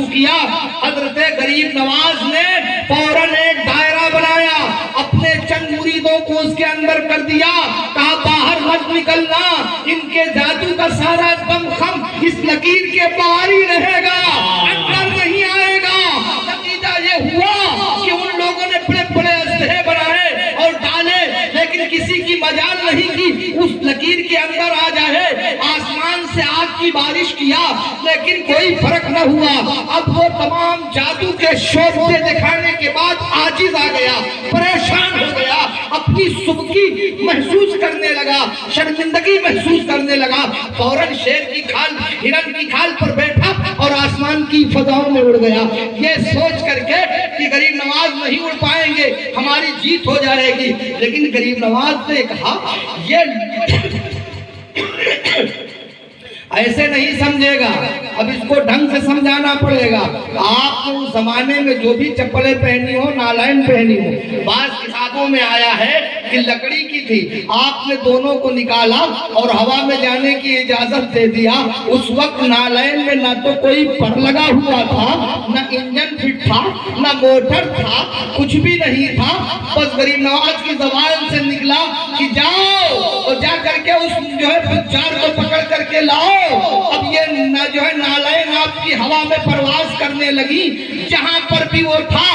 شروع کیا، حضرت غریب نواز نے فوراً ایک دائرہ بنایا، اپنے چند مریدوں کو اس کے اندر کر دیا، کہا باہر مت نکلنا، ان کے جادو کا سارا دم خم اس لکیر کے باہر ہی رہے گا، اندر نہیں آئے گا۔ نتیجہ یہ ہوا کہ ان لوگوں نے بڑے بڑے اسلحے بنائے اور ڈالے، لیکن کسی کی مجال نہیں کی اس لکیر کے اندر آ جائے۔ آسمان سے آگ کی بارش کیا لیکن کوئی فرق نہ ہوا۔ اب وہ تمام جادو کے شعبے دکھانے کے بعد عاجز آ گیا، پریشان ہو گیا، اپنی سبکی محسوس کرنے لگا، شرمندگی محسوس کرنے لگا۔ فوراً شیر کی کھال، ہرن کی کھال پر بیٹھا اور آسمان کی فضاؤں میں اڑ گیا، یہ سوچ کر کے کہ غریب نواز نہیں اڑ پائیں گے، ہماری جیت ہو جائے گی۔ لیکن غریب نواز نے کہا یہ ایسے نہیں سمجھے گا، اب اس کو ڈھنگ سے سمجھانا پڑے گا۔ آپ نے اس زمانے میں جو بھی چپلیں پہنی ہو، نالائن پہنی ہو، بعض کتابوں میں آیا ہے کہ لکڑی کی تھی، آپ نے دونوں کو نکالا اور ہوا میں جانے کی اجازت دے دیا۔ اس وقت نالائن میں نہ تو کوئی پر لگا ہوا تھا، نہ انجن فٹ تھا، نہ موٹر تھا، کچھ بھی نہیں تھا۔ بس غریب نواز کی زبان سے نکلا کہ جاؤ اور جا کر کے اس فجار کو پکڑ کر کے لاؤ۔ اب یہ نالائن آپ کی ہوا میں پرواز کرنے لگی، جہاں پر بھی وہ تھا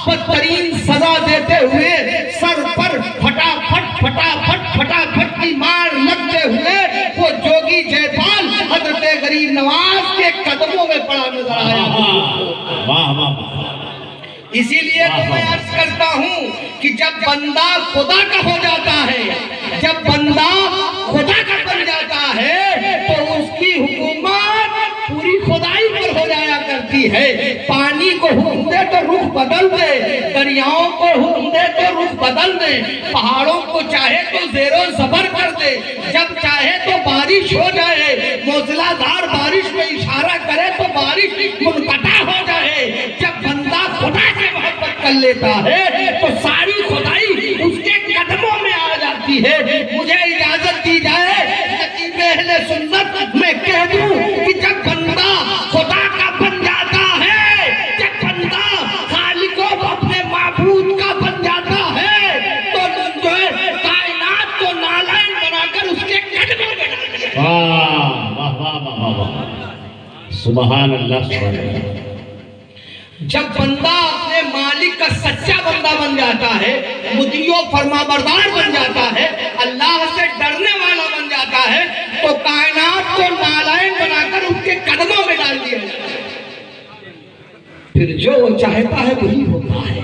بدترین سزا دیتے ہوئے سر پر فٹافٹ کی مار لگتے ہوئے وہ جوگی جے پال حضرت غریب نواز کے قدموں میں پڑا نظر آیا۔ اسی لیے تو میں عرض کرتا ہوں کہ جب بندہ خدا کا ہو جاتا ہے، جب بندہ خدا کا بن جاتا ہے تو اس کی حکومت پوری خدائی پر ہو جایا کرتی ہے۔ پانی کو حکم دے تو رخ بدل دے، دریاؤں کو حکم دے تو رخ بدل دے، پہاڑوں کو چاہے تو زیر و زبر کر دے، جب چاہے تو بارش ہو جائے، موزلہ دار بارش میں اشارہ کرے تو بارش منقطع ہو جائے۔ جب بندہ خدا سے محبت کر لیتا ہے تو ساری خدائی اس کے قدموں میں آ جاتی ہے۔ مجھے اجازت دی جائے نقیب اہل سنت میں کہہ دوں کہ جب بندہ خدا کا بن جاتا ہے، جب بندہ خالق و اپنے معبود کا بن جاتا ہے تو جو ہے کائنات کو نالائن بنا کر اس کے قدموں میں ڈال دیا۔ سبحان اللہ، سبحان اللہ۔ جب بندہ اپنے مالک کا سچا بندہ بن جاتا ہے، مطیع و فرما بردار بن جاتا ہے، اللہ سے ڈرنے والا بن جاتا ہے، تو کائنات کو نالائن بنا کر اس کے قدموں میں ڈال دیا جاتا ہے۔ پھر جو وہ چاہتا ہے وہی ہوتا ہے۔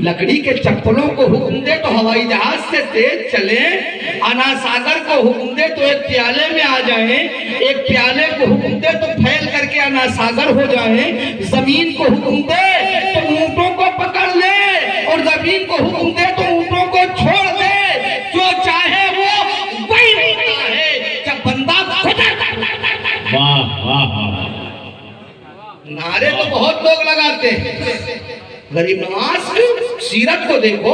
لکڑی کے چپلوں کو حکم دے تو ہوائی جہاز سے تیز چلیں، انا ساگر کو حکم دے تو ایک پیالے میں آ جائیں، ایک پیالے کو حکم دے تو پھیل کر کے انا ساگر ہو جائیں، زمین کو حکم دے تو اونٹوں کو پکڑ لے اور زمین کو حکم دے تو اونٹوں کو چھوڑ دے، جو چاہے وہ وہی ہوتا ہے جب بندہ خدا کرتا ہے۔ نعرے تو بہت لوگ لگاتے ہیں، غریب نواز کی سیرت کو دیکھو،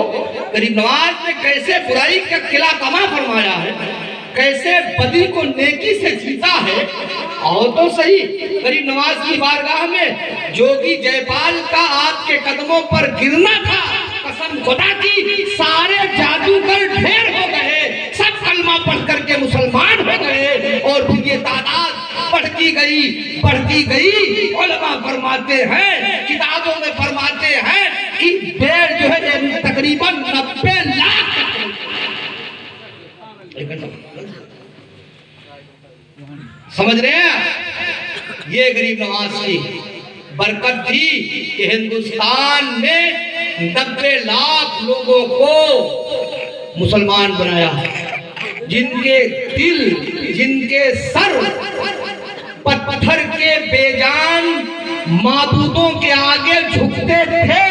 غریب نواز نے کیسے برائی کا قلعہ کما فرمایا ہے، کیسے بدی کو نیکی سے جیتا ہے۔ اور تو صحیح غریب نواز کی بارگاہ میں جوگی جے پال کا آپ کے قدموں پر گرنا تھا، قسم خدا کی سارے جادوگر ڈھیر ہو گئے، سب کلمہ پڑھ کر کے مسلمان ہو گئے، اور پھر یہ تعداد بڑھتی گئی۔ علماء فرماتے ہیں، کتابوں میں فرماتے ہیں کہ دیر جو ہے تقریباً 90 لاکھ سمجھ رہے ہیں۔ یہ غریب نواز کی برکت تھی کہ ہندوستان نے 90 لاکھ لوگوں کو مسلمان بنایا، جن کے دل، جن کے سر پتھر کے بے جان معبودوں کے آگے جھکتے تھے،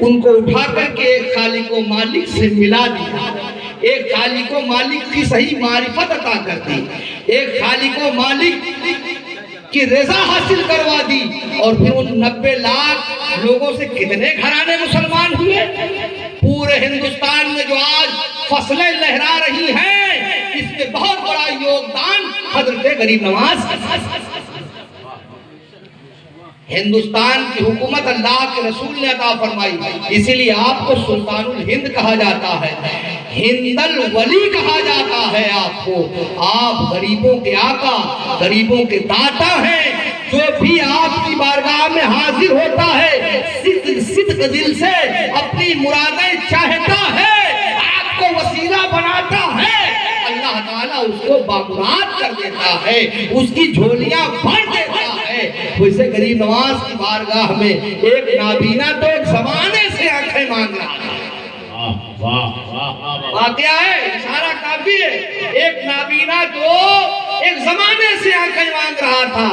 ان کو اٹھا کر کے ایک خالق و مالک سے ملا دیا، ایک خالق و مالک کی صحیح معرفت عطا کر دی، ایک خالق و مالک کی رضا حاصل کروا دی، اور پھر ان 90 لاکھ لوگوں سے کتنے گھرانے مسلمان ہوئے۔ پورے ہندوستان میں جو آج فصلیں لہرا رہی ہیں، اس میں بہت بڑا یوگدان حضرت غریب نواز۔ ہندوستان کی حکومت اللہ کے رسول نے عطا فرمائی، اسی لیے آپ کو سلطان الہند کہا جاتا ہے، ہند الولی کہا جاتا ہے آپ کو۔ آپ غریبوں کے آقا، غریبوں کے داتا ہیں۔ جو بھی آپ کی بارگاہ میں حاضر ہوتا ہے صدق دل سے اپنی مرادیں چاہتا ہے، آپ کو وسیلہ بناتا ہے، اللہ تعالیٰ اس کو بامراد کر دیتا ہے، اس کی جھولیاں بھر دیتا ہے۔ ویسے غریب نواز کی بارگاہ میں ایک نابینا تو ایک زمانے سے آنکھیں مانگ رہا تھا۔ واقعہ ہے، اشارہ کافی ہے۔ ایک نابینا تو ایک زمانے سے آنکھیں مانگ رہا تھا۔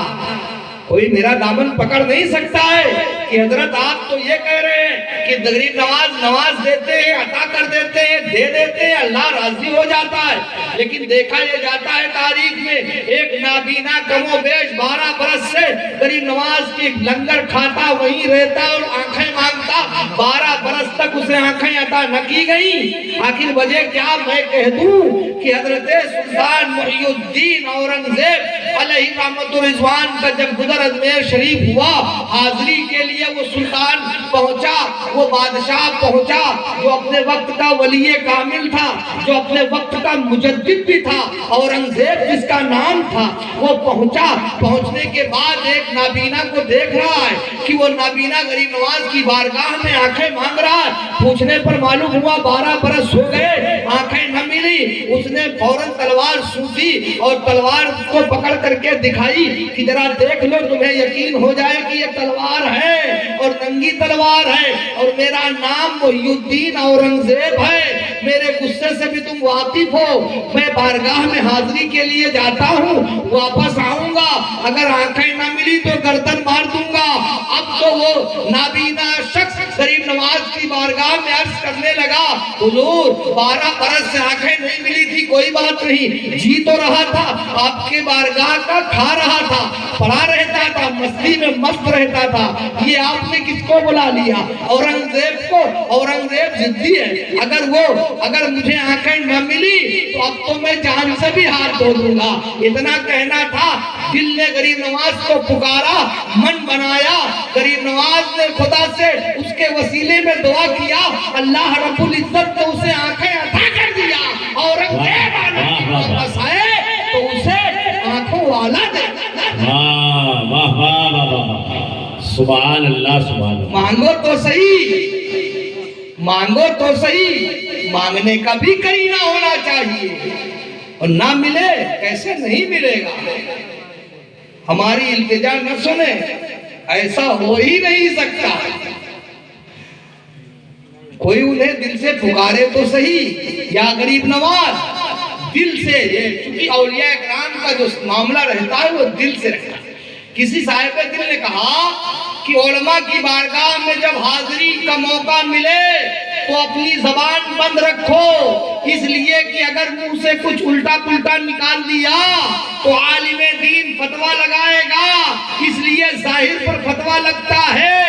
کوئی میرا دامن پکڑ نہیں سکتا ہے کہ حضرت آپ تو یہ کہہ رہے ہیں کہ غریب نواز دیتے ہیں، عطا کر دیتے ہیں، دے دیتے ہیں، اللہ راضی ہو جاتا ہے۔ لیکن دیکھا یہ جاتا ہے تاریخ میں ایک نابینا کم و بیش 12 برس سے غریب نواز کی لنگر کھاتا وہیں رہتا اور آنکھیں مانگتا، 12 برس تک اسے آنکھیں عطا نہ کی گئیں۔ آخر وجہ کیا میں کہہ دوں کہ حضرت سلطان محی الدین اورنگزیب علیہ رحمت و رضوان کا جب گزر اجمیر شریف ہوا، حاضری کے لیے وہ سلطان پہنچا، وہ بادشاہ پہنچا جو اپنے وقت کا ولی کامل تھا، جو اپنے وقت کا مجدد بھی تھا، اورنگزیب جس کا نام تھا۔ وہ پہنچا، پہنچنے کے بعد ایک نابینا کو دیکھ رہا ہے کہ وہ نابینا غریب نواز کی بارگاہ میں آنکھیں مانگ رہا ہے۔ پوچھنے پر معلوم ہوا 12 برس ہو گئے، آنکھیں نہ ملی۔ اس نے فوراً تلوار سوٹی اور تلوار کو پکڑ کر کے دکھائی کہ ذرا دیکھ لو، تمہیں یقین ہو جائے کہ یہ تلوار ہے اور ننگی تلوار ہے اور میرا نام محی الدین اورنگزیب ہے۔ میرے غصے سے بھی تم واقف ہو۔ میں بارگاہ میں حاضری کے لیے جاتا ہوں، واپس آؤں گا، اگر آنکھیں نہ ملی تو گردن مار دوں گا۔ اب تو وہ نابینا شخص غریب نواز کی بارگاہ میں عرض کرنے لگا، حضور 12 برس سے آنکھیں نہیں ملی تھی، کوئی بات نہیں، جی تو رہا تھا، آپ کے بارگاہ کا کھا رہا تھا، پڑا رہتا تھا، مستی میں مست رہتا تھا، یہ آپ نے کس کو بلا لیا؟ اورنگزیب کو۔ اورنگزیب ضدی ہے، اگر مجھے آنکھیں نہ ملی تو اب تو میں جان سے بھی ہاتھ دھو دوں گا۔ اتنا کہنا تھا، دل نے غریب نواز کو پکارا، من بنایا، غریب نواز نے خدا سے اس کے وسیلے میں دعا کیا، اللہ رب العزت نے اسے آنکھیں عطا کر دیا۔ اورنگزیب واپس آئے تو اسے آنکھوں والا دے۔ سبحان اللہ، سبحان اللہ۔ مانگو تو صحیح، مانگو تو صحیح، مانگنے کا بھی قرینہ ہونا چاہیے، اور نہ ملے کیسے نہیں ملے گا؟ ہماری التجا نہ سنیں، ایسا ہو ہی نہیں سکتا۔ کوئی انہیں دل سے پکارے تو صحیح، یا غریب نواز دل سے، یہ چونکہ اولیاء اکرام کا جو معاملہ رہتا ہے وہ دل سے رہتا ہے۔ کسی صاحب دل نے کہا کہ علماء کی بارگاہ میں جب حاضری کا موقع ملے تو اپنی زبان بند رکھو، اس لیے کہ اگر منہ سے کچھ الٹا پلٹا نکال دیا تو عالم دین فتویٰ لگائے گا، اس لیے ظاہر پر فتویٰ لگتا ہے۔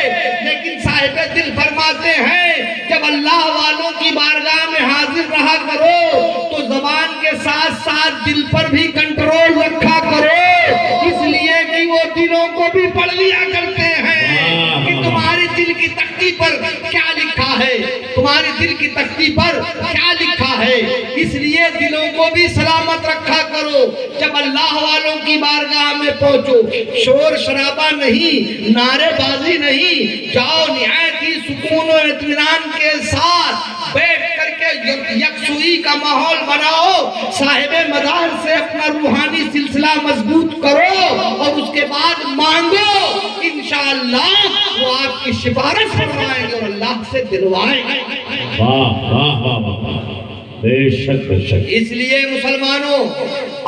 لیکن صاحب دل فرماتے ہیں جب اللہ والوں کی بارگاہ میں حاضر رہا کرو تو زبان کے ساتھ ساتھ دل پر بھی کنٹرول رکھا کرو، اس لیے کہ وہ دلوں کو بھی پڑھ لیا کرتے ہیں کہ تمہاری دل کی تختی پر کیا لکھا ہے، تمہاری دل کی تختی پر کیا لکھا ہے، اس لیے دلوں کو بھی سلامت رکھا کرو۔ جب اللہ والوں کی بارگاہ میں پہنچو، شور شرابہ نہیں، نعرے بازی نہیں، جاؤ نہایت ہی سکون و اطمینان کے ساتھ بیٹھ کر کے یکسوئی کا ماحول بناؤ، صاحب مدار سے اپنا روحانی سلسلہ مضبوط کرو اور اس کے بعد مانگو، انشاءاللہ وہ آپ کی سفارش فرمائیں گے اور اللہ سے دلوائیں گے۔ واہ واہ واہ، بے شک بے شک۔ اس لیے مسلمانوں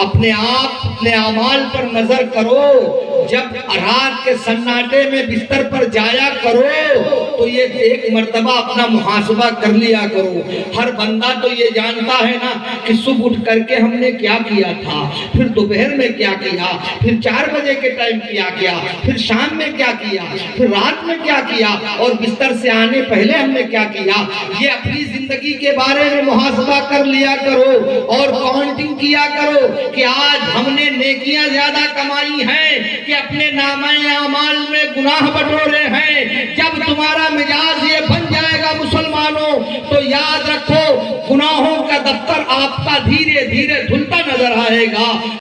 اپنے آپ اپنے اعمال پر نظر کرو، جب رات کے سناٹے میں بستر پر جایا کرو تو تو یہ ایک مرتبہ اپنا محاسبہ کر لیا کرو۔ ہر بندہ تو یہ جانتا ہے نا کہ صبح اٹھ کر کے ہم نے کیا کیا تھا، پھر دوپہر میں کیا کیا، پھر 4 بجے کے ٹائم کیا کیا، پھر شام میں کیا کیا، پھر رات میں کیا کیا، اور بستر سے آنے پہلے ہم نے کیا کیا۔ یہ اپنی زندگی کے بارے میں محاسبہ کر لیا کرو اور کاؤنٹنگ کیا کرو کہ آج ہم نے نیکیاں زیادہ کمائی ہیں کہ اپنے نامہ اعمال میں گناہ بٹورے ہیں۔ جب تمہارا مزاج یہ بن جائے گا مسلمانوں تو یاد رکھو گناہوں کا دفتر آپ کا دھیرے دھیرے دھلتا نظر آئے گا۔